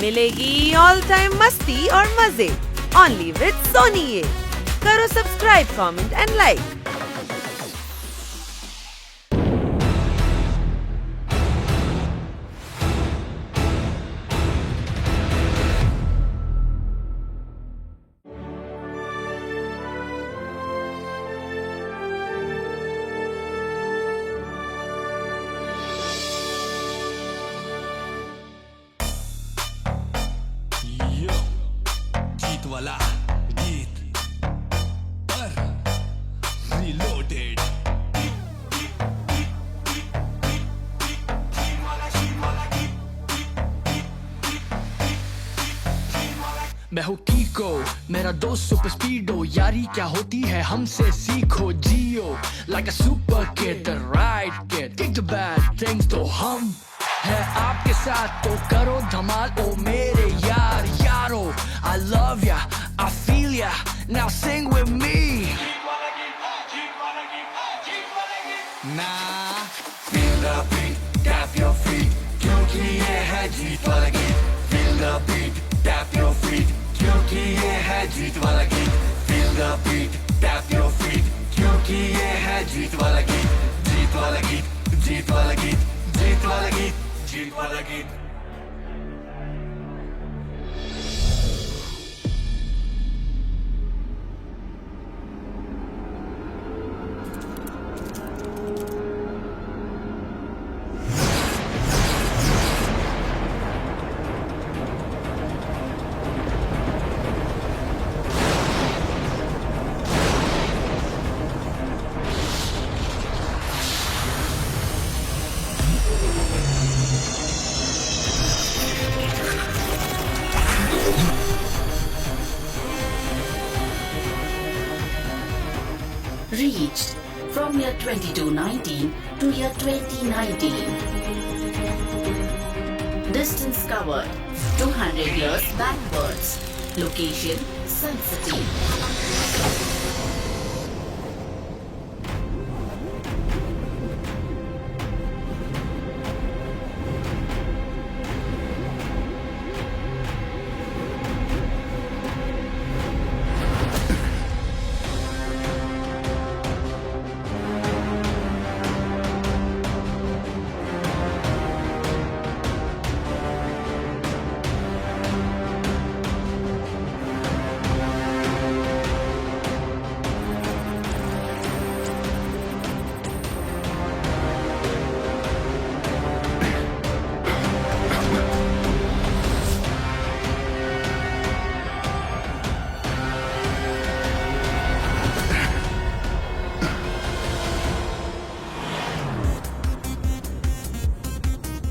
मिलेगी all time मस्ती और मजे ओनली विद सोनी। ये करो सब्सक्राइब, कमेंट एंड लाइक। जीत वाला गीत पर रिलोडेड। मैं हूँ कीको, मेरा दोस्त सुपर स्पीडो। यारी क्या होती है हमसे सीखो, जियो like a super kid, the right kid, kick the bad things. तो हम है आपके साथ, तो करो धमाल ओ मेरे यार यारो। I love ya, I feel ya, now sing with me. Nah, feel the beat, tap your feet, क्योंकि ये है जीत वाला गीत। Feel the beat, tap your feet, क्योंकि ये है जीत वाला गीत। Feel the beat, tap your feet, क्योंकि ये है जीत वाला गीत। जीत वाला गीत, जीत वाला गीत, जीत वाला गीत, जीत वाला गीत। Reached from year 2219 to year 2019. Distance covered 200 years backwards. Location Sun City.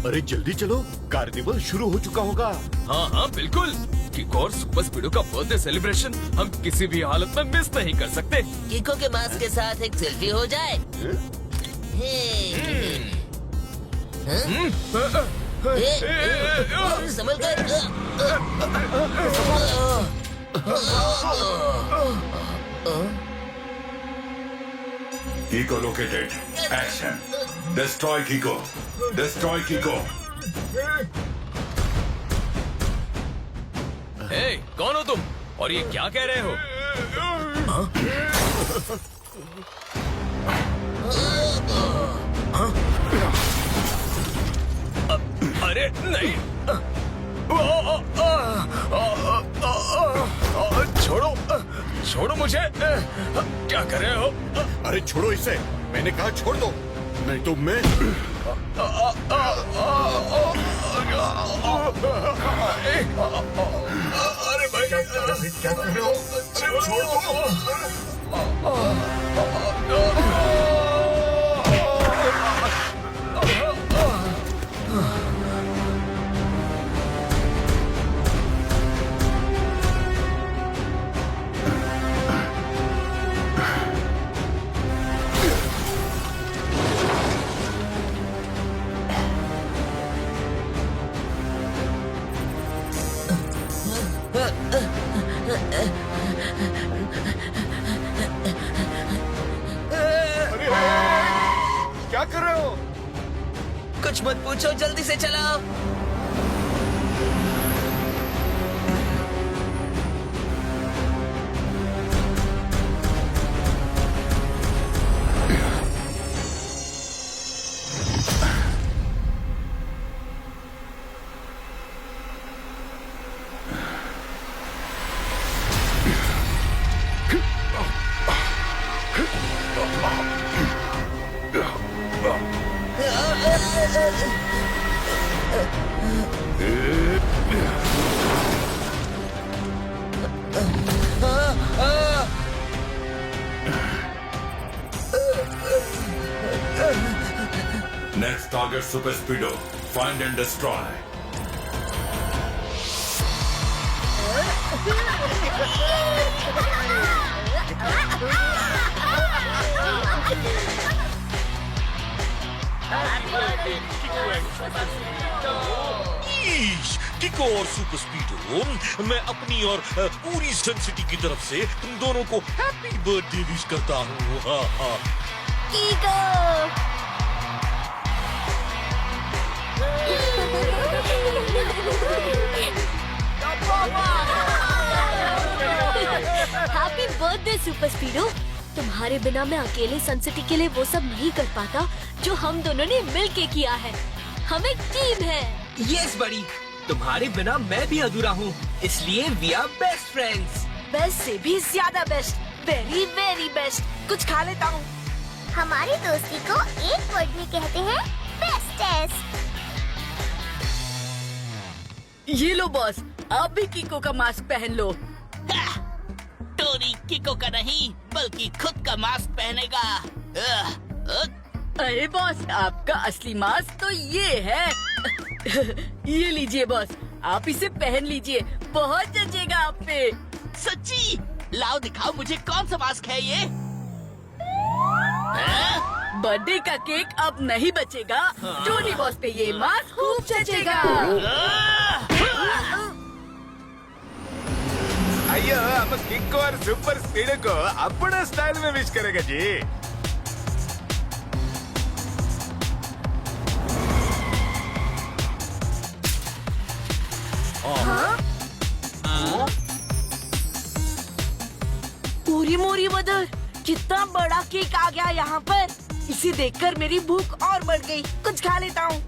अरे जल्दी चलो, कार्निवल शुरू हो चुका होगा। हाँ हाँ बिल्कुल। किको और सुपर स्पीडो का बर्थडे सेलिब्रेशन हम किसी भी हालत में मिस नहीं कर सकते। किको के मास्क के साथ एक सेल्फी हो जाए। संभल कर। Kiko located. Action. Destroy Kiko. Destroy Kiko. हे, कौन हो तुम और ये क्या कह रहे हो? अरे नहीं, छोड़ो छोड़ो मुझे। क्या कर रहे हो? अरे छोड़ो इसे, मैंने कहा छोड़ दो, नहीं तो मैं। अरे भाई क्या कर रहे हो? छोड़ दो। क्या कर रहे हो? कुछ मत पूछो, जल्दी से चलाओ। Target Super Speedo. Find and destroy. किको और सुपर स्पीडो, मैं अपनी और पूरी सन सिटी की तरफ से तुम दोनों को हैप्पी बर्थडे विश करता हूँ। कीको हैप्पी बर्थडे सुपर स्पीडो। तुम्हारे बिना मैं अकेले सन सिटी के लिए वो सब नहीं कर पाता जो हम दोनों ने मिलके किया है। हम एक टीम है। यस बड़ी, तुम्हारे बिना मैं भी अधूरा हूँ, इसलिए we are best friends. Best से भी ज्यादा बेस्ट, वेरी वेरी बेस्ट। कुछ खा लेता हूँ। हमारी दोस्ती को एक वर्ड में कहते हैं बेस्टेस्ट। ये लो बॉस, आप भी कीको का मास्क पहन लो। टोनी किको का नहीं बल्कि खुद का मास्क पहनेगा। अरे बॉस, आपका असली मास्क तो ये है। ये लीजिए बॉस, आप इसे पहन लीजिए, बहुत जचेगा आप पे। सच्ची? लाओ दिखाओ मुझे कौन सा मास्क है ये। बर्थडे का केक अब नहीं बचेगा। टोनी बॉस पे ये मास्क खूब जचेगा। अय्यो अब किको और सुपर स्पीडो को अपना स्टाइल में विश करेगा जी। पूरी मोरी मदर, कितना बड़ा केक आ गया यहाँ पर। इसे देखकर मेरी भूख और बढ़ गई। कुछ खा लेता हूँ।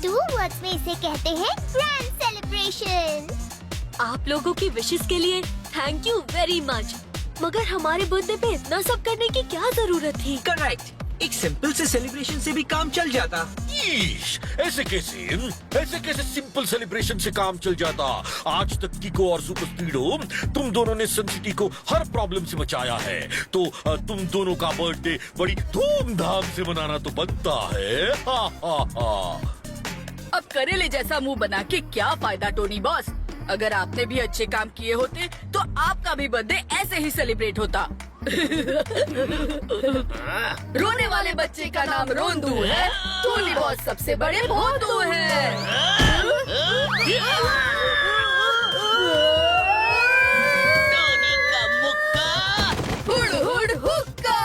2 वर्ड्स में इसे कहते हैं ग्रैंड सेलिब्रेशन। आप लोगों की विशेस के लिए थैंक यू वेरी मच। मगर हमारे बर्थडे पे इतना सब करने की क्या जरूरत थी? करेक्ट, एक सिंपल से सेलिब्रेशन से भी काम चल जाता। ऐसे कैसे सिंपल सेलिब्रेशन से काम चल जाता। आज तक किको और सुपर स्पीडो तुम दोनों ने सन सिटी को हर प्रॉब्लम से बचाया है, तो तुम दोनों का बर्थडे बड़ी धूमधाम से मनाना तो बनता है। हा हा हा। अब करेले जैसा मुंह बना के क्या फायदा टोनी बॉस। अगर आपने भी अच्छे काम किए होते तो आपका भी बर्थडे ऐसे ही सेलिब्रेट होता। रोने वाले बच्चे का नाम रोंदू है, टोनी बॉस सबसे बड़े भोंदू हैं। टोनी का मुक्का। हुड हुड हुक्का।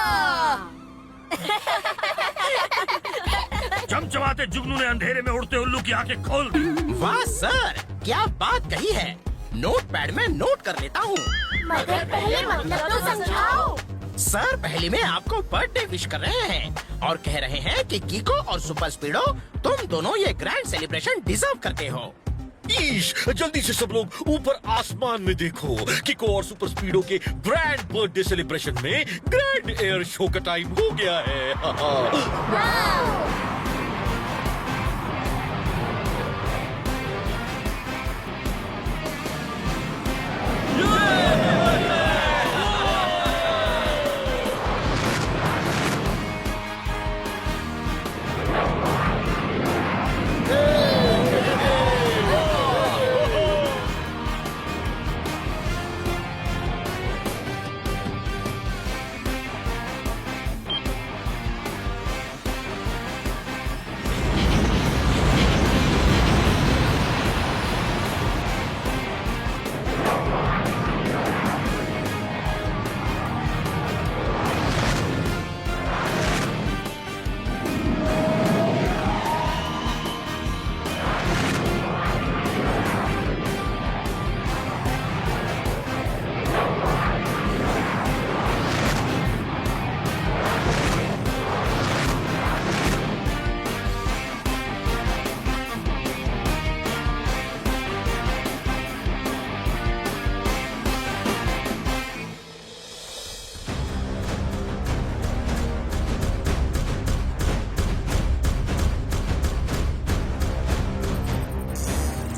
चमचमाते जुगनू ने अंधेरे में उड़ते उल्लू की आंखें खोल दी। वाह सर, क्या बात कही है। नोटपैड में नोट कर लेता हूँ। मगर पहले मतलब तो समझाओ। सर पहले में आपको बर्थडे विश कर रहे हैं और कह रहे हैं कि किको और सुपर स्पीडो तुम दोनों ये ग्रैंड सेलिब्रेशन डिजर्व करते हो। जल्दी से सब लोग ऊपर आसमान में देखो। किको और सुपर स्पीडो के ग्रैंड बर्थडे सेलिब्रेशन में ग्रैंड एयर शो का टाइम हो गया है।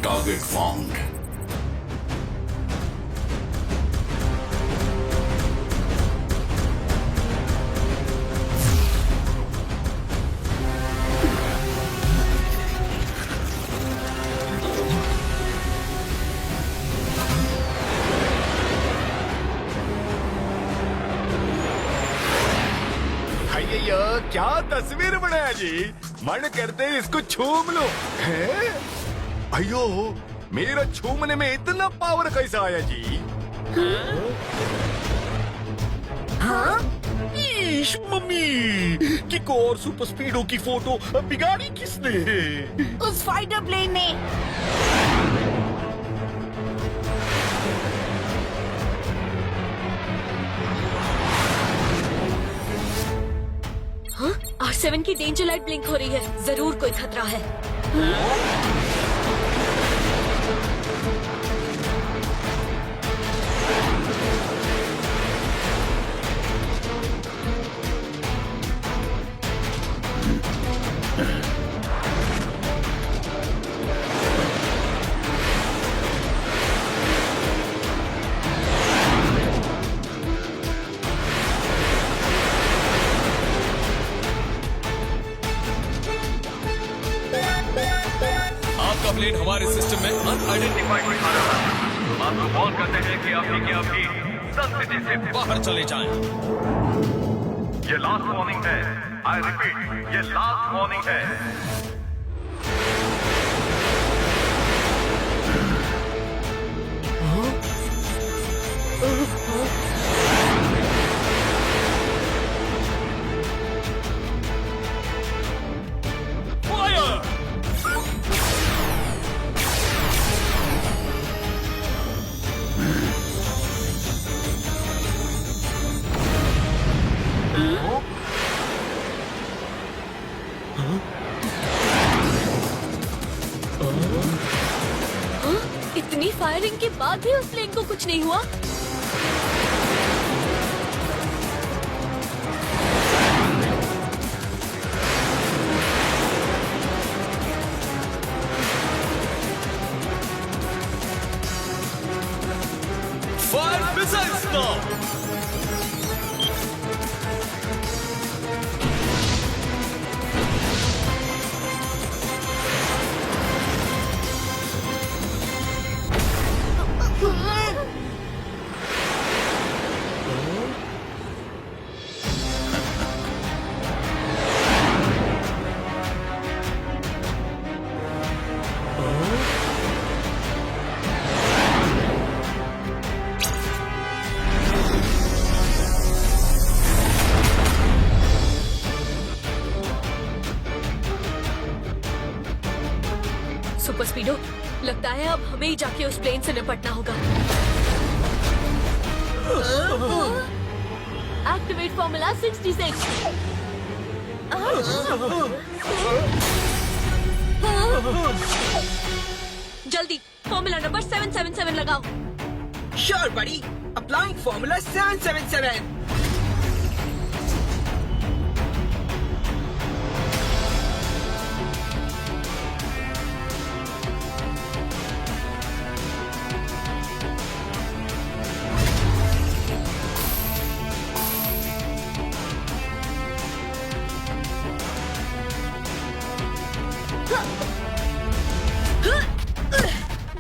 Target found. क्या तस्वीर बनाया जी, मन करते इसको छूम लो। है अयो, मेरा छूमने में इतना पावर कैसा आया जी? हाँ? ईश मम्मी, किको और सुपर स्पीडो की फोटो बिगाड़ी किसने? उस फाइटर प्लेन ने। हाँ? R7 की डेंजर लाइट ब्लिंक हो रही है, जरूर कोई खतरा है। आपका प्लेन हमारे सिस्टम में अनआइडेंटिफाइड दिखा रहा है। आपको कॉल करते हैं कि अभी सन सिटी से बाहर चले जाएं। ये लास्ट वार्निंग है। आई रिपीट, ये लास्ट वार्निंग है। इतनी फायरिंग के बाद भी उस प्लेन को कुछ नहीं हुआ। Fire missiles now. सुपर स्पीडो, लगता है अब हमें ही जाके उस प्लेन से निपटना होगा। Activate formula 66। जल्दी फॉर्मूला नंबर 777 लगाओ। श्योर बड़ी, अप्लाइंग फॉर्मूला 777।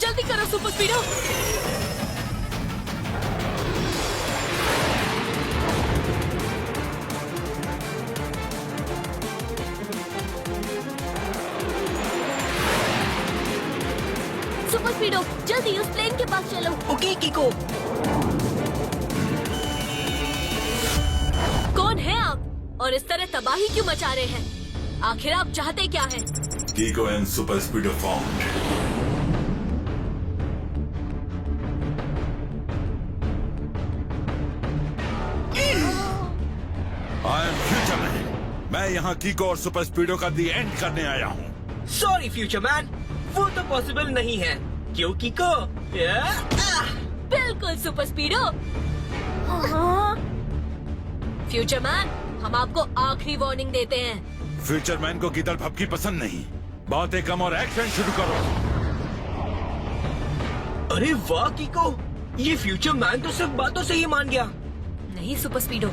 जल्दी करो सुपर स्पीडो। सुपर स्पीडो, जल्दी उस प्लेन के पास चलो। ओके किको। कौन है आप और इस तरह तबाही क्यों मचा रहे हैं? आखिर आप चाहते क्या हैं? Kiko and Super Speedo formed. I am Future Man. मैं यहाँ कीको और सुपर स्पीडो का दी एंड करने आया हूँ। सॉरी फ्यूचर मैन, वो तो पॉसिबल नहीं है। क्यों किको? बिल्कुल सुपर स्पीडो। फ्यूचर मैन, हम आपको आखिरी वार्निंग देते हैं। फ्यूचर मैन को गिदड़ भपकी पसंद नहीं। बातें कम और एक्शन शुरू करो। अरे वाह किको, ये फ्यूचर मैन तो सिर्फ बातों से ही मान गया। नहीं सुपर स्पीडो,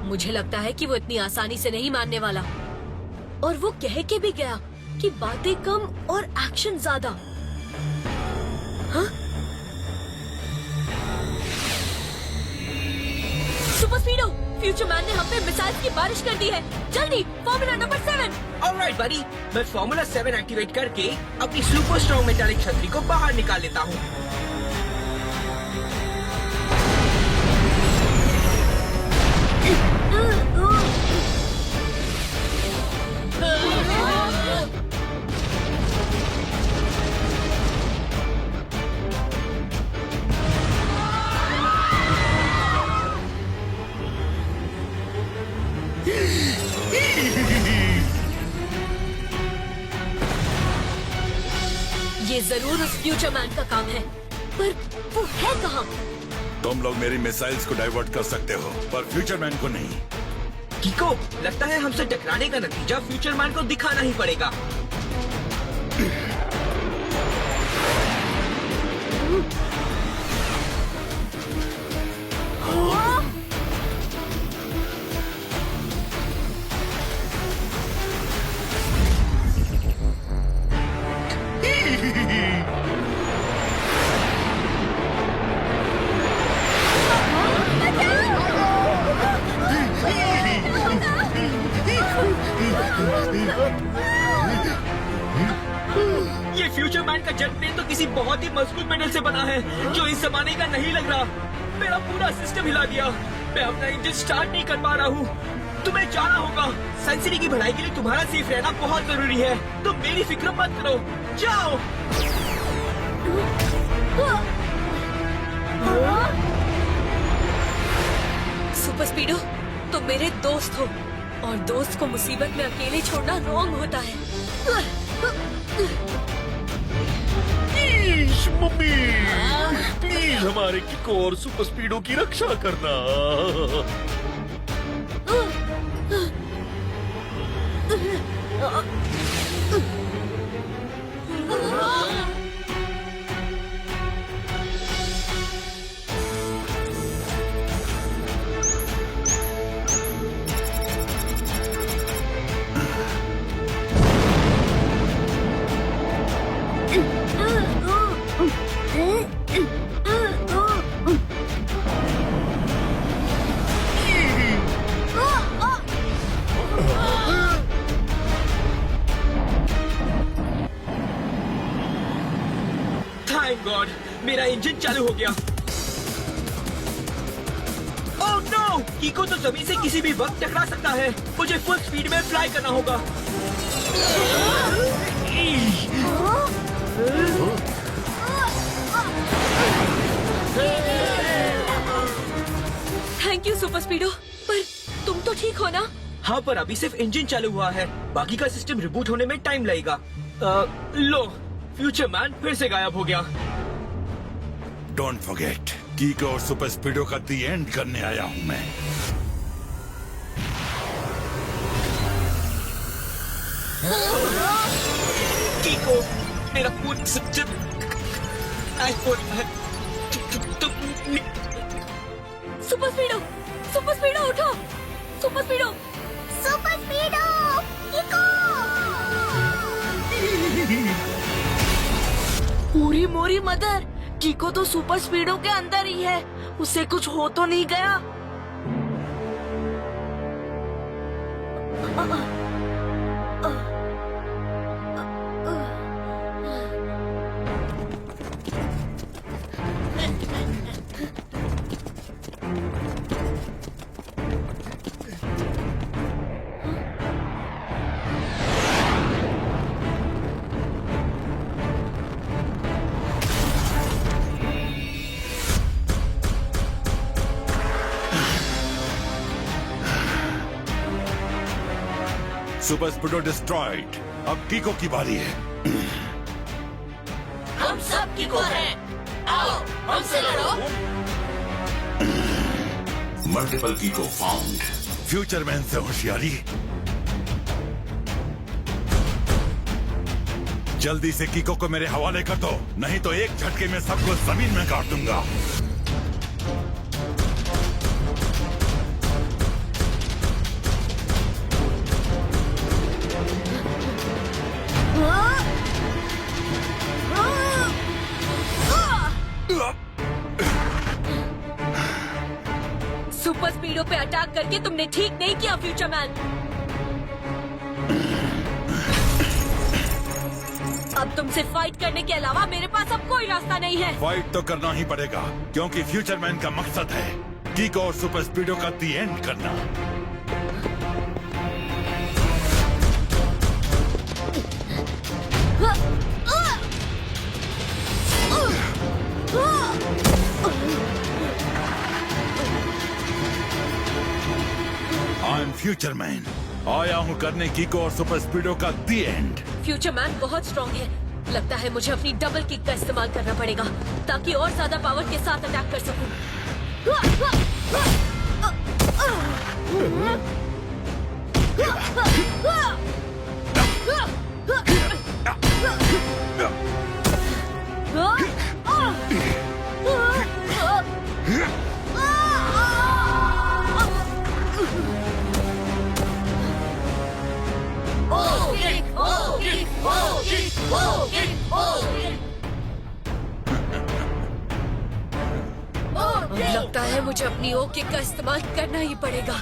मुझे लगता है कि वो इतनी आसानी से नहीं मानने वाला। और वो कह के भी गया कि बातें कम और एक्शन ज्यादा। हाँ? सुपर स्पीडो, फ्यूचर मैन ने हम पे मिसाइल की बारिश कर दी है। जल्दी फॉर्मूला नंबर 7। ऑलराइट बडी, मैं फॉर्मूला 7 एक्टिवेट करके अपनी सुपर स्ट्रॉन्ग मेटालिक छतरी को बाहर निकाल लेता हूँ। ये जरूर उस फ्यूचर मैन का काम है, पर वो है कहाँ? तुम लोग मेरी मिसाइल्स को डाइवर्ट कर सकते हो, पर फ्यूचर मैन को नहीं। कीको, लगता है हमसे टकराने का नतीजा फ्यूचर मैन को दिखाना ही पड़ेगा। ये फ्यूचर मैन का जेट प्लेन तो किसी बहुत ही मजबूत मेटल से बना है, जो इस जमाने का नहीं लग रहा। मेरा पूरा सिस्टम हिला दिया। मैं अपना इंजन स्टार्ट नहीं कर पा रहा हूँ। तुम्हें जाना होगा। सन सिटी की भलाई के लिए तुम्हारा सेफ रहना बहुत जरूरी है। तुम मेरी फिक्र मत करो, जाओ। सुपर स्पीडो, तुम मेरे दोस्त हो और दोस्त को मुसीबत में अकेले छोड़ना रॉन्ग होता है। मम्मी, प्लीज हमारे किको और सुपर स्पीडो की रक्षा करना। थैंक गॉड, मेरा इंजन चालू हो गया। ओह नो, कीको तो जमीन से किसी भी वक्त टकरा सकता है। मुझे फुल स्पीड में फ्लाई करना होगा। थैंक यू सुपर स्पीडो, पर तुम तो ठीक हो ना? हाँ, पर अभी सिर्फ इंजन चालू हुआ है। बाकी का सिस्टम रिबूट होने में टाइम लगेगा। लो, फ्यूचर मैन फिर से गायब हो गया। डोंट फॉरगेट, कीको और सुपर स्पीडो का दी एंड करने आया हूँ मैं। कीको, मेरा पूरा सुपर स्पीडो, सुपर स्पीडो उठो, सुपर स्पीडो, सुपर स्पीडो, कीको। पूरी मोरी मदर, कीको तो सुपर स्पीडो के अंदर ही है। उसे कुछ हो तो नहीं गया? Super स्पीडो destroyed. अब कीको की बारी है। हम सब कीको हैं। आओ, हमसे लड़ो। Multiple कीको found. फ्यूचर मैन से होशियारी। जल्दी से कीको को मेरे हवाले कर दो, नहीं तो एक झटके में सबको जमीन में गाड़ दूंगा। सुपर स्पीड स्पीडो पे अटैक करके तुमने ठीक नहीं किया फ्यूचर मैन। अब तुमसे फाइट करने के अलावा मेरे पास अब कोई रास्ता नहीं है। फाइट तो करना ही पड़ेगा क्योंकि फ्यूचर मैन का मकसद है कीको और सुपर स्पीडो का दी एंड करना। आई एम फ्यूचर मैन, आया हूँ करने कीको और सुपर स्पीडो का दी एंड। फ्यूचर मैन बहुत स्ट्रॉन्ग है। लगता है मुझे अपनी डबल किक का इस्तेमाल करना पड़ेगा ताकि और ज्यादा पावर के साथ अटैक कर सकूं। लगता है मुझे अपनी ओ किक का इस्तेमाल करना ही पड़ेगा।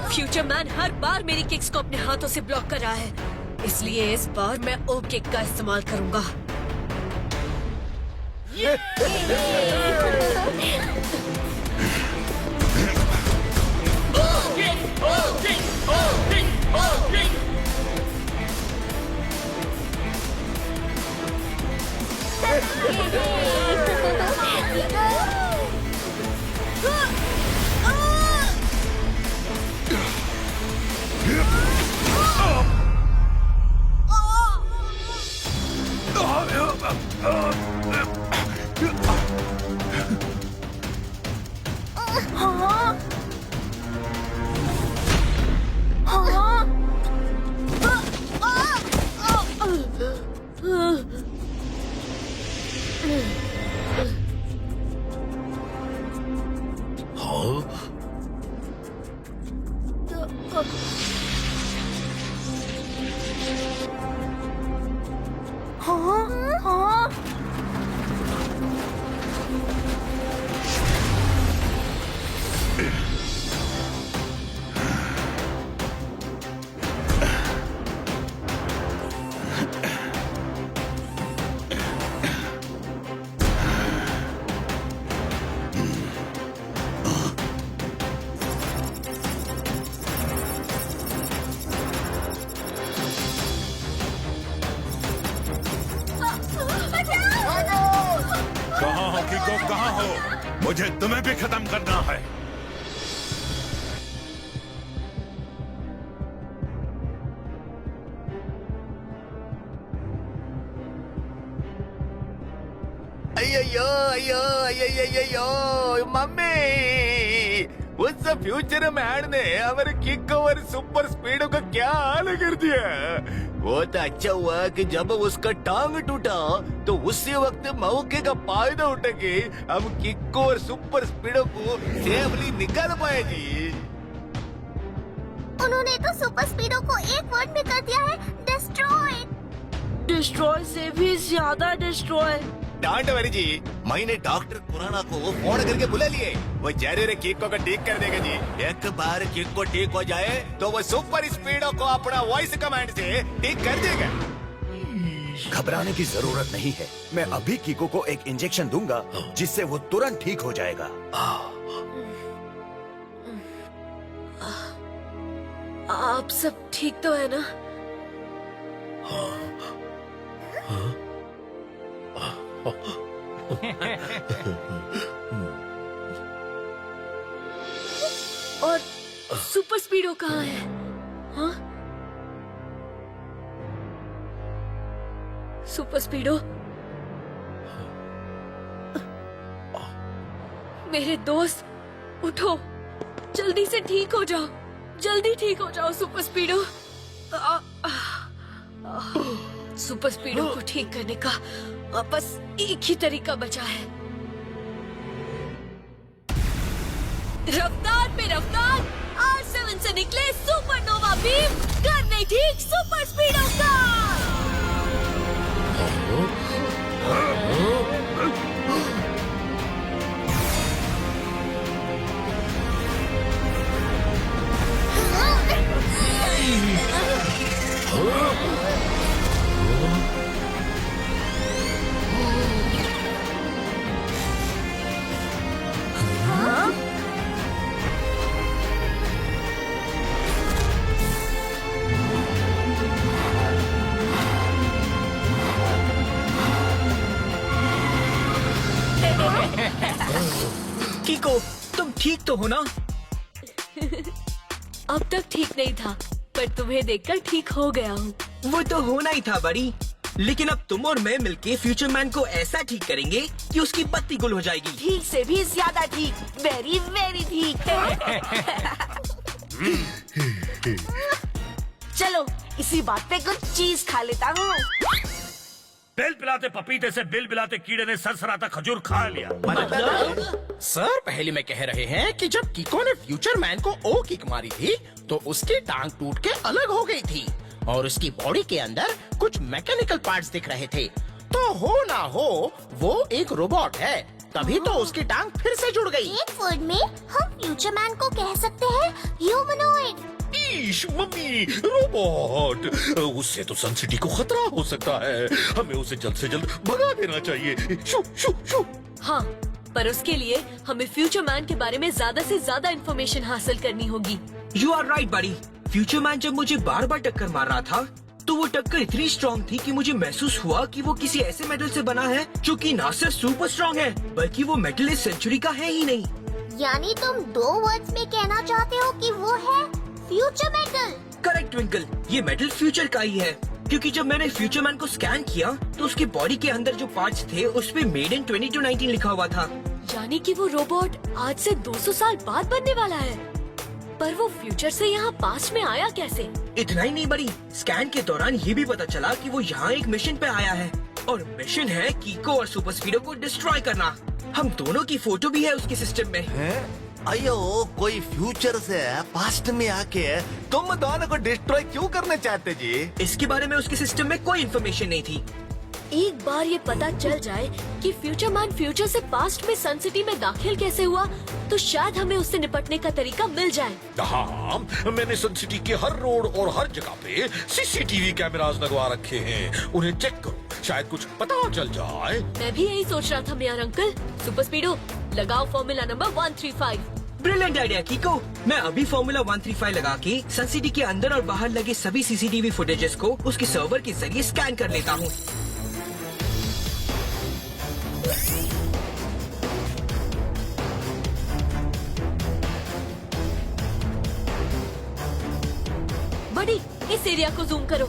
फ्यूचर मैन हर बार मेरी किक्स को अपने हाथों से ब्लॉक कर रहा है, इसलिए इस बार मैं ओ किक का इस्तेमाल करूंगा। कहाँ हो कीको, कहाँ हो? मुझे तुम्हें भी खत्म करना है। अयो मम्मी, उस फ्यूचर मैन ने हमारे किक और सुपर स्पीडो का क्या हाल कर दिया। वो तो अच्छा हुआ कि जब उसका टांग टूटा तो उसी वक्त मौके का फायदा उठा के हम किक और सुपर स्पीडो को सेफली निकाल पाए जी। उन्होंने तो सुपर स्पीडो को एक वर्ड में कर दिया है, डिस्ट्रॉय। डिस्ट्रॉय से भी ज्यादा डिस्ट्रॉय। डांट वाली जी, मैंने डॉक्टर खुराना को फोन करके बुला लिए। वो जरूर किको को ठीक कर देगा जी। एक बार किको ठीक हो जाए तो वो सुपर स्पीडो को अपना वॉइस कमांड से ठीक कर देगा। घबराने की जरूरत नहीं है, मैं अभी कीको को एक इंजेक्शन दूंगा जिससे वो तुरंत ठीक हो जाएगा। आप सब ठीक तो है ना? और सुपर स्पीडो कहाँ है? हाँ? सुपर स्पीडो, मेरे दोस्त उठो, जल्दी से ठीक हो जाओ, जल्दी ठीक हो जाओ सुपर स्पीडो। सुपर स्पीडो को ठीक करने का बस एक ही तरीका बचा है, रफ्तार पे रफ्तार। R7 से निकले सुपरनोवा बीम, करने ठीक सुपर स्पीडो का। कीको, तुम ठीक तो हो ना? अब तक ठीक नहीं था, पर तुम्हें देखकर ठीक हो गया हूँ। वो तो होना ही था बड़ी, लेकिन अब तुम और मैं मिलके फ्यूचर मैन को ऐसा ठीक करेंगे कि उसकी बत्ती गुल हो जाएगी। ठीक से भी ज्यादा ठीक, वेरी वेरी ठीक। चलो इसी बात पे कुछ चीज खा लेता हूँ। बिल बिलाते पपीते से बिल बिलाते कीड़े ने सरसराता खजूर खा लिया। सर पहले में कह रहे हैं कि जब कीको ने फ्यूचर मैन को ओ किक मारी थी तो उसकी टांग टूट के अलग हो गई थी और उसकी बॉडी के अंदर कुछ मैकेनिकल पार्ट्स दिख रहे थे। तो हो ना हो वो एक रोबोट है, तभी तो उसकी टांग फिर से जुड़ गई। एक वर्ड में हम फ्यूचर मैन को कह सकते हैं ह्यूमनॉइड। ईश मम्मी, रोबोट, उससे तो सन सिटी को खतरा हो सकता है। हमें उसे जल्द से जल्द भगा देना चाहिए। शू शू शू। हाँ, पर उसके लिए हमें फ्यूचर मैन के बारे में ज्यादा से ज्यादा इंफॉर्मेशन हासिल करनी होगी। यू आर राइट बड़ी। फ्यूचर मैन जब मुझे बार बार टक्कर मार रहा था तो वो टक्कर इतनी स्ट्रॉन्ग थी कि मुझे महसूस हुआ कि वो किसी ऐसे मेटल से बना है जो कि ना सिर्फ सुपर स्ट्रॉन्ग है बल्कि वो मेटल इस सेंचुरी का है ही नहीं। यानी तुम 2 वर्ड्स में कहना चाहते हो कि वो है फ्यूचर मेटल। करेक्ट ट्विंकल, ये मेटल फ्यूचर का ही है, क्योंकि जब मैंने फ्यूचर मैन को स्कैन किया तो उसके बॉडी के अंदर जो पार्ट्स थे उस पे मेड इन 2219 लिखा हुआ था। यानी कि वो रोबोट आज से 200 साल बाद बनने वाला है। पर वो फ्यूचर से यहाँ पास्ट में आया कैसे? इतना ही नहीं बड़ी, स्कैन के दौरान ये भी पता चला कि वो यहाँ एक मिशन पे आया है और मिशन है कीको और सुपर स्पीडो को डिस्ट्रॉय करना। हम दोनों की फोटो भी है उसके सिस्टम में। अयो, कोई फ्यूचर से पास्ट में आके तुम दोनों को डिस्ट्रॉय क्यों करना चाहते जी? इसके बारे में उसके सिस्टम में कोई इन्फॉर्मेशन नहीं थी। एक बार ये पता चल जाए कि फ्यूचर मैन फ्यूचर से पास्ट में सन सिटी में दाखिल कैसे हुआ तो शायद हमें उससे निपटने का तरीका मिल जाए। हाँ, मैंने सन सिटी के हर रोड और हर जगह पे सीसीटीवी कैमरास लगवा रखे हैं। उन्हें चेक करो, शायद कुछ पता चल जाए। मैं भी यही सोच रहा था मेरा अंकल। सुपर स्पीडो लगाओ फॉर्मूला नंबर 135। Brilliant idea कीको। मैं अभी फॉर्मूला 135 लगा के सन सिटी के अंदर और बाहर लगे सभी सीसीटीवी फुटेजेस को उसके सर्वर के जरिए स्कैन कर लेता हूँ। बड़ी, इस एरिया को जूम करो।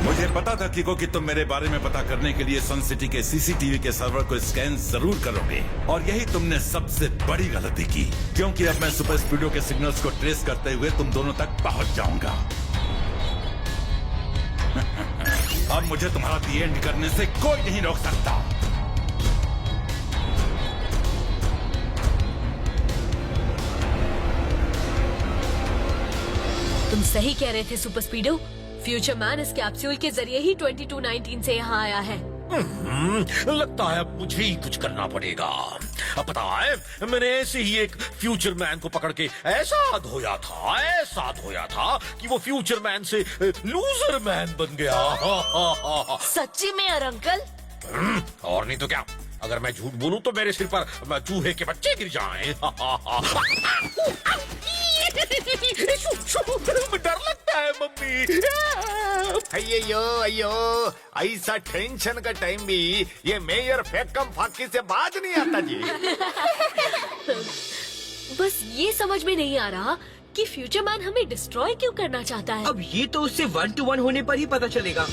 मुझे पता था कीको कि तुम मेरे बारे में पता करने के लिए सन सिटी के सीसीटीवी के सर्वर को स्कैन जरूर करोगे और यही तुमने सबसे बड़ी गलती की, क्योंकि अब मैं सुपर स्पीडो के सिग्नल्स को ट्रेस करते हुए तुम दोनों तक पहुंच जाऊंगा। अब मुझे तुम्हारा दी एंड करने से कोई नहीं रोक सकता। तुम सही कह रहे थे सुपर स्पीडो। फ्यूचर मैन इस कैप्सूल के जरिए ही 2219 से यहाँ आया है। लगता है अब मुझे ही कुछ करना पड़ेगा। अब पता है, मैंने ऐसे ही एक फ्यूचर मैन को पकड़ के ऐसा धोया था कि वो फ्यूचर मैन से लूजर मैन बन गया। सच्ची में यार अंकल? और नहीं तो क्या, अगर मैं झूठ बोलूं तो मेरे सिर पर चूहे के बच्चे गिर जाएं। डर लगता है मम्मी। अयो, ऐसा टेंशन का टाइम भी ये मेयर फेकम फाकी से बाज नहीं आता जी। बस ये समझ में नहीं आ रहा कि फ्यूचर मैन हमें डिस्ट्रॉय क्यों करना चाहता है। अब ये तो उससे 1-to-1 होने पर ही पता चलेगा।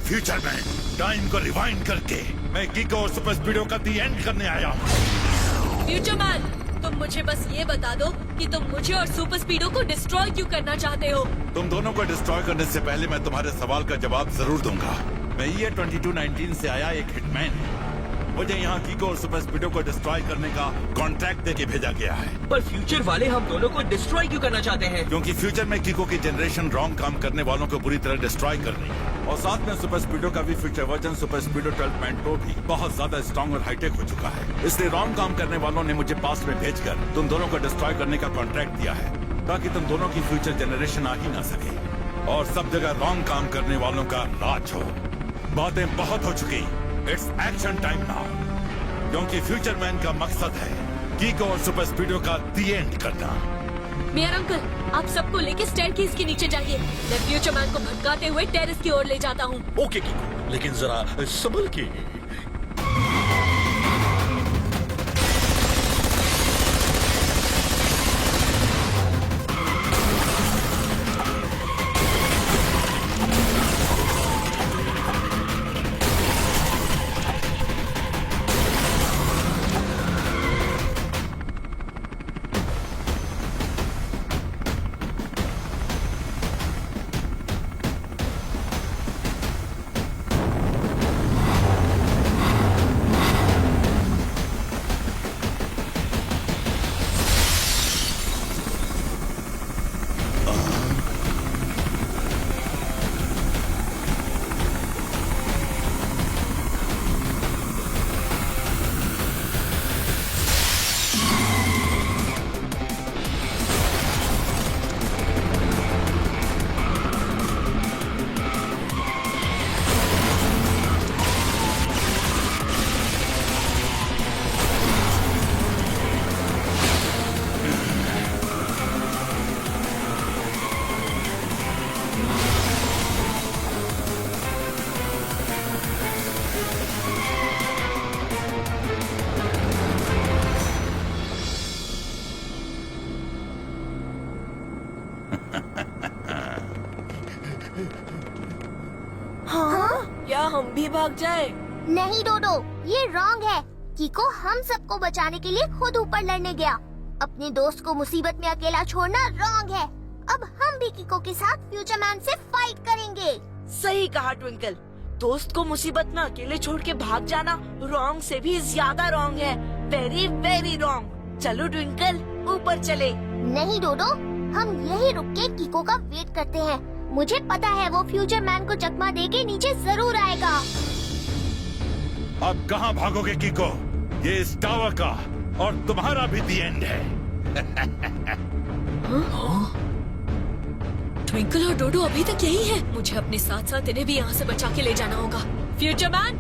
फ्यूचर मैन, टाइम को रिवाइंड करके मैं कीको और सुपर स्पीडो का दी एंड करने आया हूँ। फ्यूचर मैन, तुम मुझे बस ये बता दो कि तुम मुझे और सुपर स्पीडो को डिस्ट्रॉय क्यों करना चाहते हो? तुम दोनों को डिस्ट्रॉय करने से पहले मैं तुम्हारे सवाल का जवाब जरूर दूंगा। मैं ये 2219 से आया एक हिटमैन। मुझे यहाँ कीको और सुपर स्पीडो को डिस्ट्रॉय करने का कॉन्ट्रैक्ट देके भेजा गया है। पर फ्यूचर वाले हम दोनों को डिस्ट्रॉय क्यों करना चाहते हैं? क्योंकि फ्यूचर में कीको की जनरेशन रॉन्ग काम करने वालों को बुरी तरह डिस्ट्रॉय कर रही है, और साथ में सुपर स्पीडो का भी फ्यूचर वर्जन सुपर स्पीडो 12 प्रो भी बहुत ज्यादा स्ट्रॉन्ग और हाईटेक हो चुका है। इसलिए रॉन्ग काम करने वालों ने मुझे पास्ट में भेजकर तुम दोनों को डिस्ट्रॉय करने का कॉन्ट्रैक्ट दिया है, ताकि तुम दोनों की फ्यूचर जनरेशन आ ही ना सके और सब जगह रॉन्ग काम करने वालों का राज हो। बातें बहुत हो चुकी, इट्स एक्शन टाइम नाउ। क्योंकि फ्यूचर मैन का मकसद है कीको और सुपर स्पीडो का दी एंड करना। मेयर अंकल, आप सबको लेके स्टेयरकेस के नीचे जाइए। मैं फ्यूचर मैन को भटकाते हुए टेरेस की ओर ले जाता हूँ। ओके कीको, लेकिन जरा संभल के। क्या हम भी भाग जाए? नहीं डोडो, ये रॉन्ग है। कीको हम सबको बचाने के लिए खुद ऊपर लड़ने गया। अपने दोस्त को मुसीबत में अकेला छोड़ना रॉन्ग है। अब हम भी कीको के साथ फ्यूचर मैन से फाइट करेंगे। सही कहा ट्विंकल, दोस्त को मुसीबत में अकेले छोड़ के भाग जाना रॉन्ग से भी ज्यादा रॉन्ग है। Very very wrong. चलो ट्विंकल, ऊपर चले। नहीं डोडो, हम यही रुक के कीको का वेट करते हैं। मुझे पता है वो फ्यूचर मैन को चकमा देके नीचे जरूर आएगा। अब कहाँ भागोगे कीको? ये इस टावर का और तुम्हारा भी दी एंड है। ट्विंकल और डोडो अभी तक यही है। मुझे अपने साथ साथ इन्हें भी यहाँ से बचा के ले जाना होगा। फ्यूचर मैन,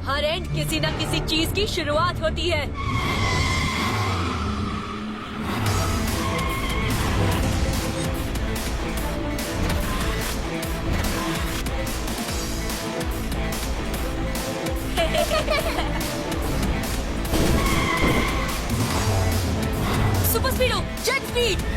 हर एंड किसी न किसी चीज की शुरुआत होती है। Super speedo, jet speed.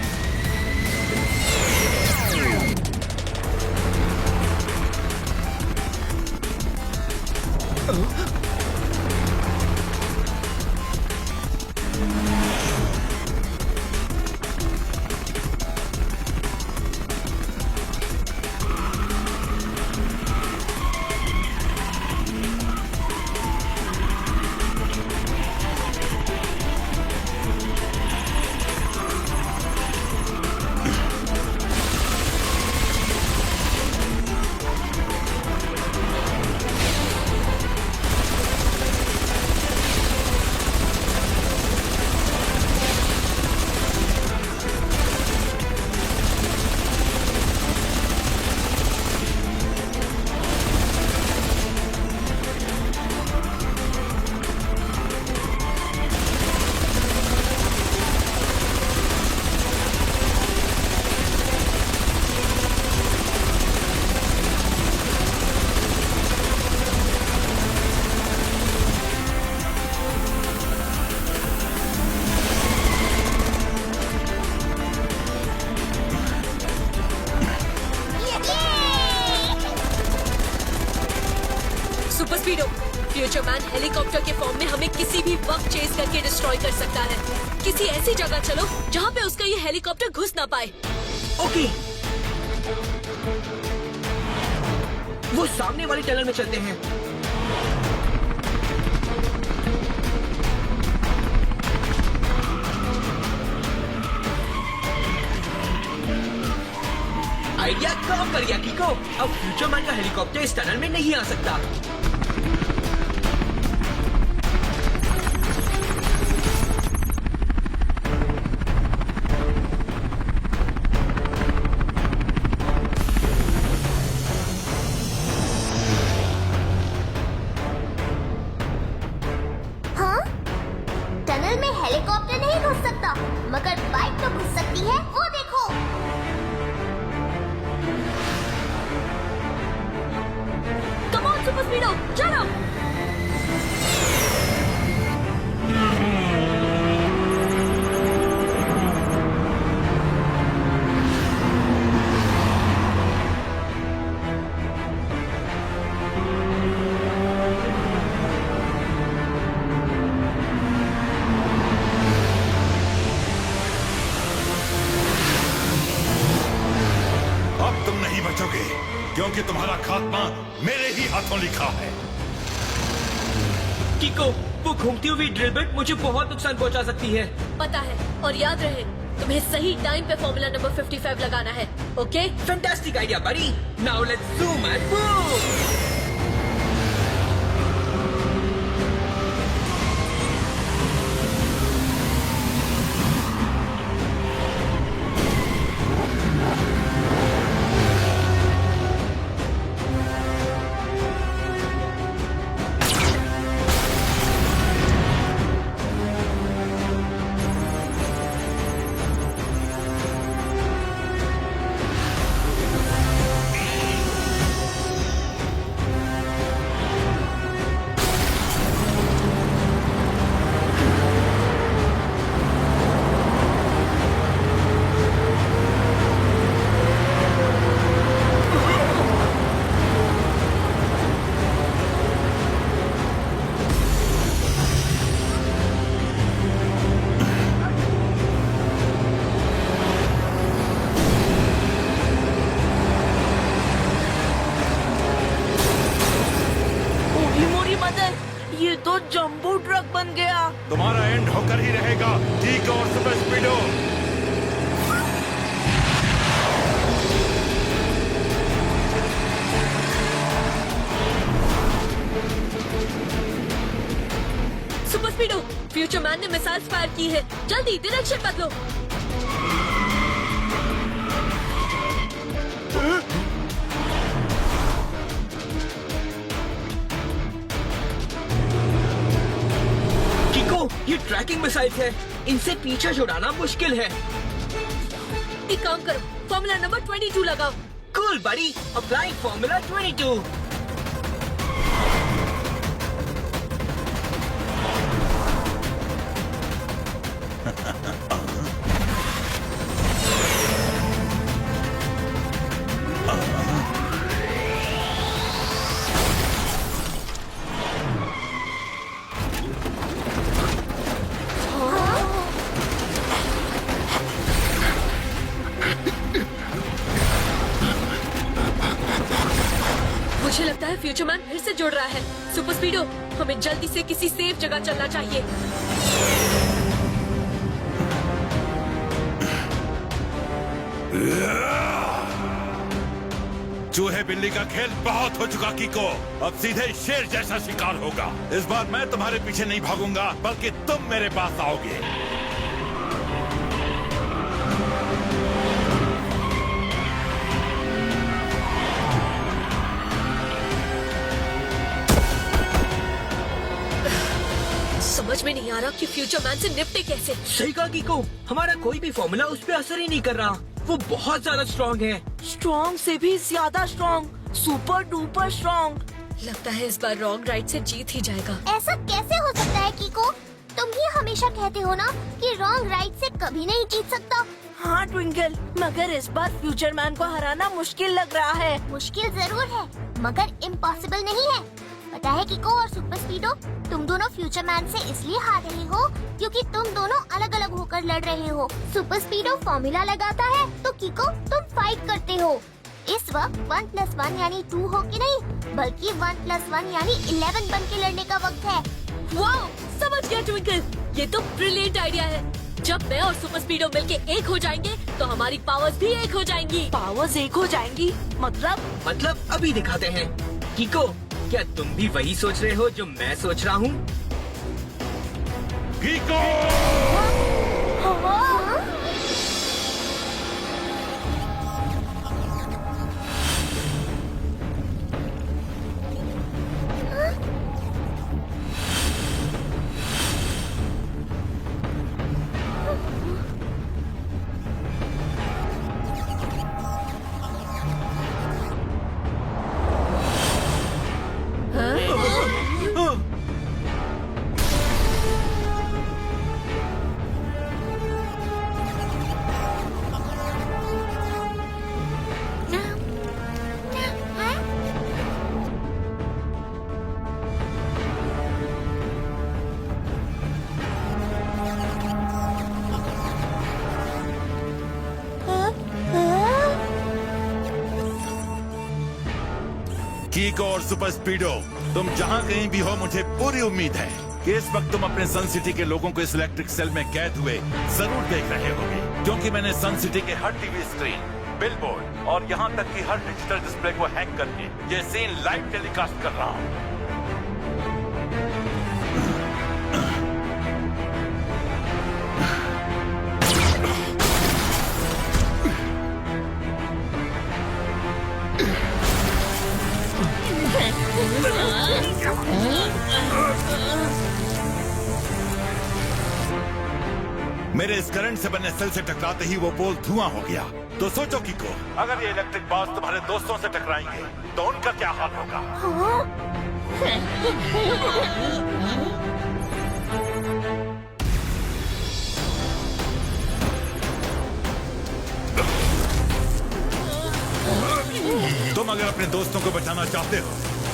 Future man helicopter के फॉर्म में हमें किसी भी वक्त चेज करके डिस्ट्रॉय कर सकता है। किसी ऐसी जगह चलो जहाँ पे उसका ये हेलीकॉप्टर घुस ना पाए। ओके, वो सामने वाले टनल में चलते हैं। आइडिया काम कर गया किको। अब फ्यूचर मैन का हेलीकॉप्टर इस टनल में नहीं आ सकता। हाँ? टनल में हेलीकॉप्टर नहीं घुस सकता, मगर बाइक तो घुस सकती है। वो देखो। कम ऑन सुपर स्पीडो, चलो। अब तुम नहीं बचोगे, क्योंकि तुम्हारा खात्मा मेरे ही हाथों लिखा है। किको, वो घूमती हुई ड्रिल बिट मुझे बहुत नुकसान पहुंचा सकती है। पता है, और याद रहे तुम्हें सही टाइम पे फॉर्मूला नंबर 55 लगाना है। ओके? फैंटास्टिक आइडिया बड़ी। Now let's zoom and move. ये तो जंबो ट्रक बन गया। तुम्हारा एंड होकर ही रहेगा, ठीक और सुपर स्पीडो। सुपर स्पीडो, फ्यूचर मैन ने मिसाइल फायर की है। जल्दी डायरेक्शन बदलो। ये ट्रैकिंग मिसाइल है, इनसे पीछा छुड़ाना मुश्किल है। एक काम करो, फॉर्मूला नंबर 22 लगाओ। कूल बड़ी, अप्लाइंग फॉर्मूला 22। मुझे लगता है फ्यूचर मैन फिर से जुड़ रहा है। सुपर स्पीडो, हमें जल्दी से किसी सेफ जगह चलना चाहिए। चूहे बिल्ली का खेल बहुत हो चुका किको। अब सीधे शेर जैसा शिकार होगा। इस बार मैं तुम्हारे पीछे नहीं भागूंगा, बल्कि तुम मेरे पास आओगे। समझ में नहीं आ रहा कि फ्यूचर मैन से निपटे कैसे। सही कहा किको, हमारा कोई भी फॉर्मूला उस पर असर ही नहीं कर रहा। वो बहुत ज्यादा स्ट्रॉन्ग है। स्ट्रॉन्ग से भी ज्यादा स्ट्रॉन्ग, सुपर डुपर स्ट्रॉन्ग। लगता है इस बार रॉन्ग राइट से जीत ही जाएगा। ऐसा कैसे हो सकता है किको? तुम ही हमेशा कहते हो ना कि रॉन्ग राइट से कभी नहीं जीत सकता। हाँ ट्विंकल, मगर इस बार फ्यूचर मैन को हराना मुश्किल लग रहा है। मुश्किल जरूर है, मगर इम्पॉसिबल नहीं है। पता है किको और सुपर स्पीडो, तुम दोनों फ्यूचर मैन से इसलिए हार रहे हो क्योंकि तुम दोनों अलग अलग होकर लड़ रहे हो। सुपर स्पीडो फॉर्मूला लगाता है तो किको तुम फाइट करते हो। इस वक्त 1+1 यानी 2 हो कि नहीं, बल्कि 1+1 यानी 11 बन के लड़ने का वक्त है। वाओ, समझ गया ट्विंकल, ये तो ब्रिलियंट आइडिया है। जब मैं और सुपर स्पीडो मिलके एक हो जाएंगे तो हमारी पावर्स भी एक हो जाएंगी। पावर्स एक हो जाएंगी मतलब अभी दिखाते हैं। किको, क्या तुम भी वही सोच रहे हो जो मैं सोच रहा हूँ? कीको! कीको और सुपर स्पीडो, तुम जहाँ कहीं भी हो, मुझे पूरी उम्मीद है कि इस वक्त तुम अपने सन सिटी के लोगों को इस इलेक्ट्रिक सेल में कैद हुए जरूर देख रहे होंगे, क्योंकि मैंने सन सिटी के हर टीवी स्क्रीन, बिलबोर्ड और यहाँ तक कि हर डिजिटल डिस्प्ले को हैक करके ये सीन लाइव टेलीकास्ट कर रहा हूँ। मेरे इस करंट से बने सेल से टकराते ही वो पोल धुआं हो गया। तो सोचो कीको, अगर ये इलेक्ट्रिक बाल्स तुम्हारे दोस्तों से टकराएंगे तो उनका क्या हाल होगा? तुम अगर अपने दोस्तों को बचाना चाहते हो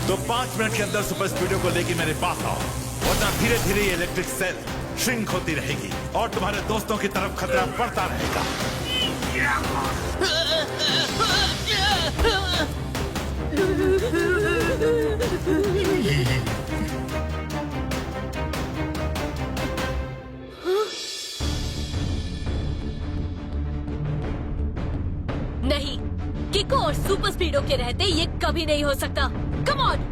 तो 5 मिनट के अंदर सुपर स्पीडो को लेके मेरे पास आओ, वरना धीरे धीरे ये इलेक्ट्रिक सेल श्रिंक होती रहेगी और तुम्हारे दोस्तों की तरफ खतरा बढ़ता रहेगा। नहीं, किको और सुपर स्पीडो के रहते ये कभी नहीं हो सकता। Come on.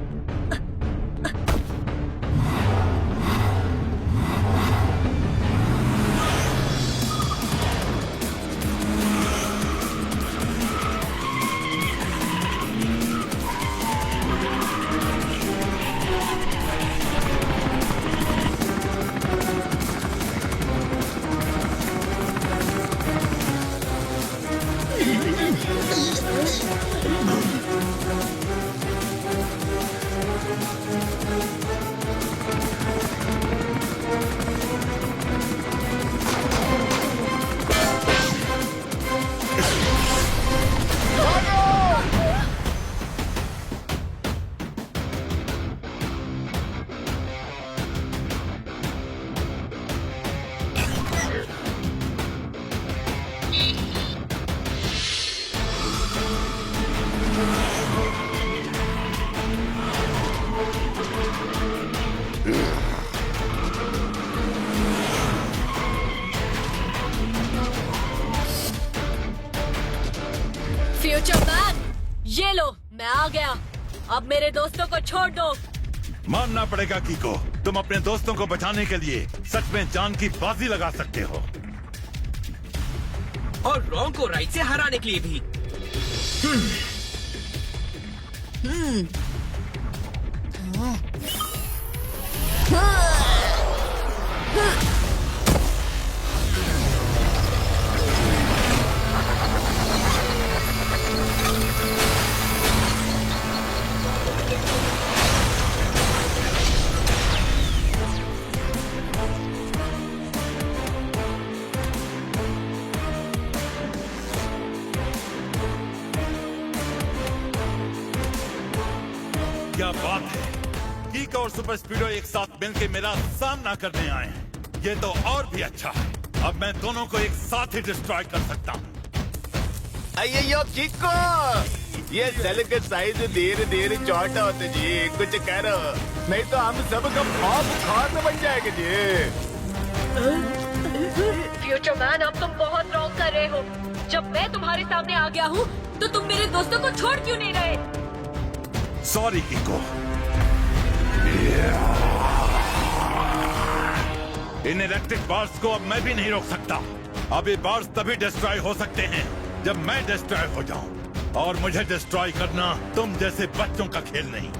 फ्यूचर मैन, ये लो, मैं आ गया। अब मेरे दोस्तों को छोड़ दो। मानना पड़ेगा कीको, तुम अपने दोस्तों को बचाने के लिए सच में जान की बाजी लगा सकते हो, और रॉन्ग को राइट से हराने के लिए भी। क्या बात है, कीको और सुपर स्पीडो एक साथ मिलकर मेरा सामना करने आए हैं। ये तो और भी अच्छा है। अब मैं दोनों को एक साथ ही डिस्ट्रॉय कर सकता हूँ। अయ్యో కిక్కో ये सेल का साइज धीरे धीरे छोटा होता जी, कुछ करो नहीं तो हम सब का खौफ खान बन जाएगा जी। फ्यूचर मैन, अब तुम बहुत रॉन्ग कर रहे हो। जब मैं तुम्हारे सामने आ गया हूँ तो तुम मेरे दोस्तों को छोड़ क्यों नहीं रहे? सॉरी कीको। इन इलेक्ट्रिक बार्स को अब मैं भी नहीं रोक सकता। अब ये बार्स तभी डिस्ट्रॉय हो सकते हैं जब मैं डिस्ट्रॉय हो जाऊं, और मुझे डिस्ट्रॉय करना तुम जैसे बच्चों का खेल नहीं।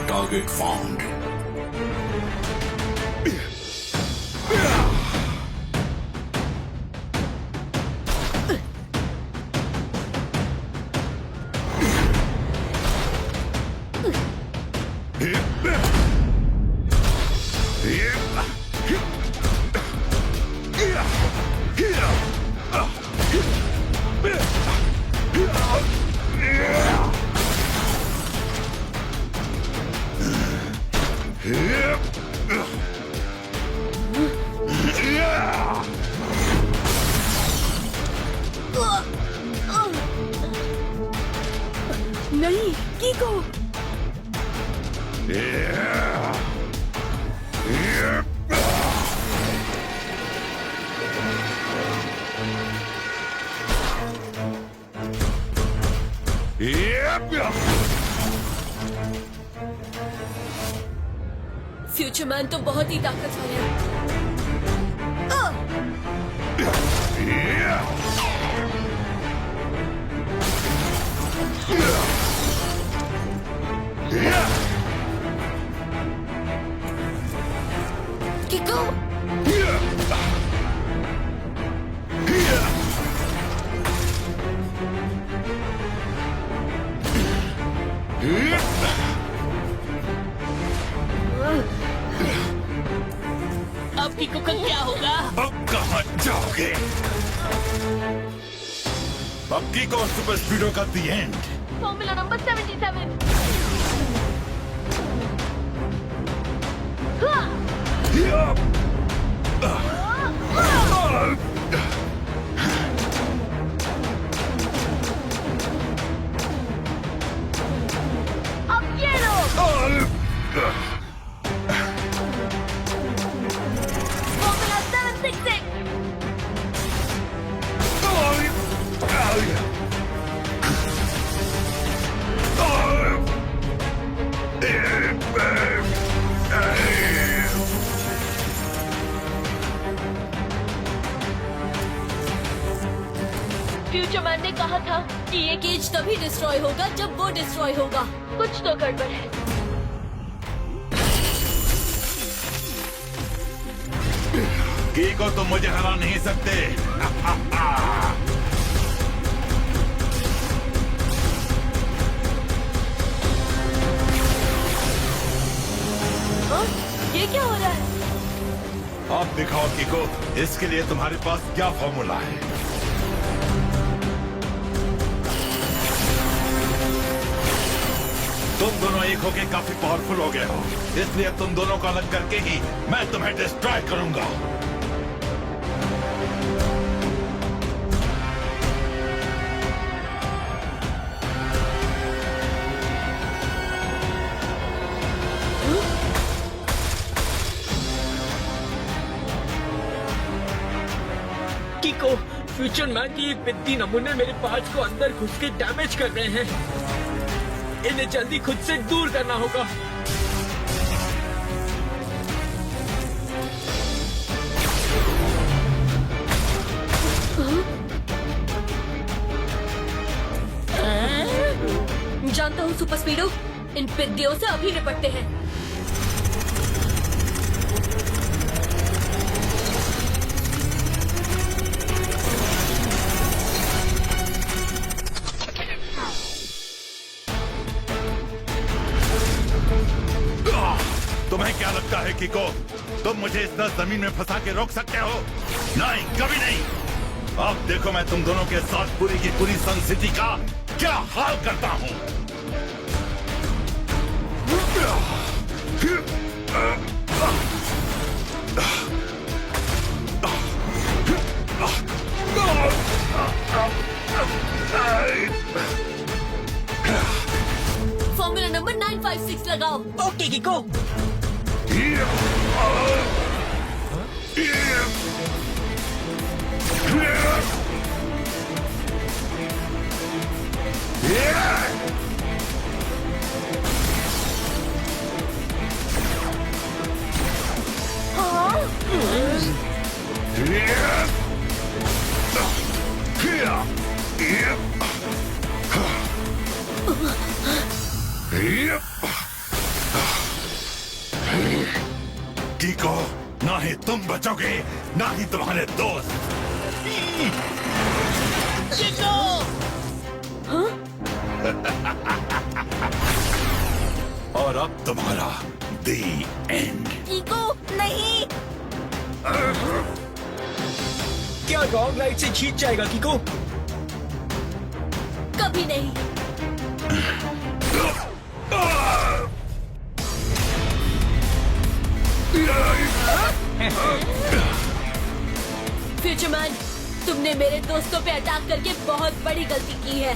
Target found. नहीं, कीको। फ्यूचर मैन तो बहुत ही ताकतवर है। किको, अब कीको का क्या होगा? अब कहाँ जाओगे? अब कीको और सुपर स्पीडो का द एंड। Formula number 77। अब ये लो। फॉर्मूला 766। था कि ये केज तभी डिस्ट्रॉय होगा जब वो डिस्ट्रॉय होगा। कुछ तो गड़बड़ है। कीको तुम मुझे हरा नहीं सकते। हाँ? ये क्या हो रहा है? अब दिखाओ कीको, इसके लिए तुम्हारे पास क्या फॉर्मूला है? तुम दोनों एक होके काफी पावरफुल हो गए हो, इसलिए तुम दोनों को अलग करके ही मैं तुम्हें डिस्ट्रॉय करूंगा। कीको, फ्यूचर मैन की ये पिद्दी नमूने मेरे पार्ट्स को अंदर घुस के डैमेज कर रहे हैं। इन्हें जल्दी खुद से दूर करना होगा। जानता हूँ सुपर स्पीडो, इन पिद्दियों से अभी निपटते हैं। तुम्हें क्या लगता है कीको, तुम मुझे इस तरह जमीन में फंसा के रोक सकते हो? नहीं, कभी नहीं। अब देखो मैं तुम दोनों के साथ पूरी की पूरी सन सिटी का क्या हाल करता हूँ। फॉर्मूला नंबर 956 लगाओ। ओके कीको। कीको, ना ही तुम बचोगे, ना ही तुम्हारे दोस्त। और अब तुम्हारा दी एंड। कीको नहीं। क्या रॉन्ग लाइट से जीत जाएगा कीको? कभी नहीं। फ्यूचरमैन, तुमने मेरे दोस्तों पे अटैक करके बहुत बड़ी गलती की है।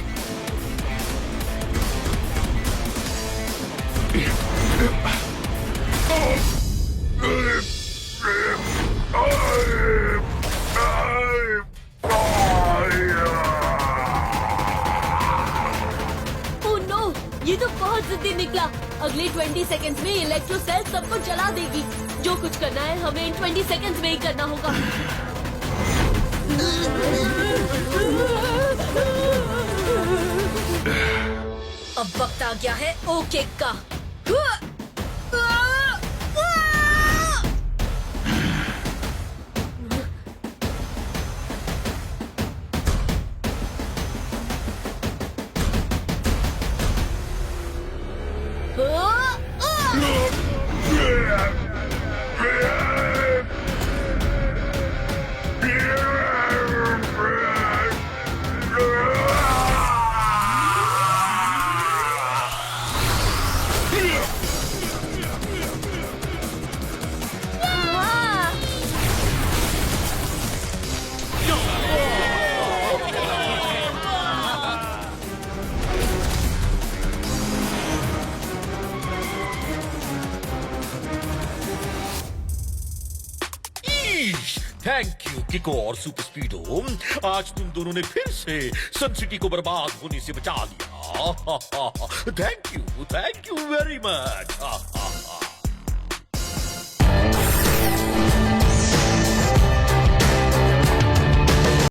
ओह नो, ये तो बहुत जिद्दी निकला। अगले 20 सेकंड्स में इलेक्ट्रो सेल सबको जला देगी। जो कुछ करना है हमें इन 20 सेकंड्स में ही करना होगा। अब वक्त आ गया है ओके का। थैंक यू किको और सुपर स्पीडो, आज तुम दोनों ने फिर से सन सिटी को बर्बाद होने से बचा लिया। Thank you very much.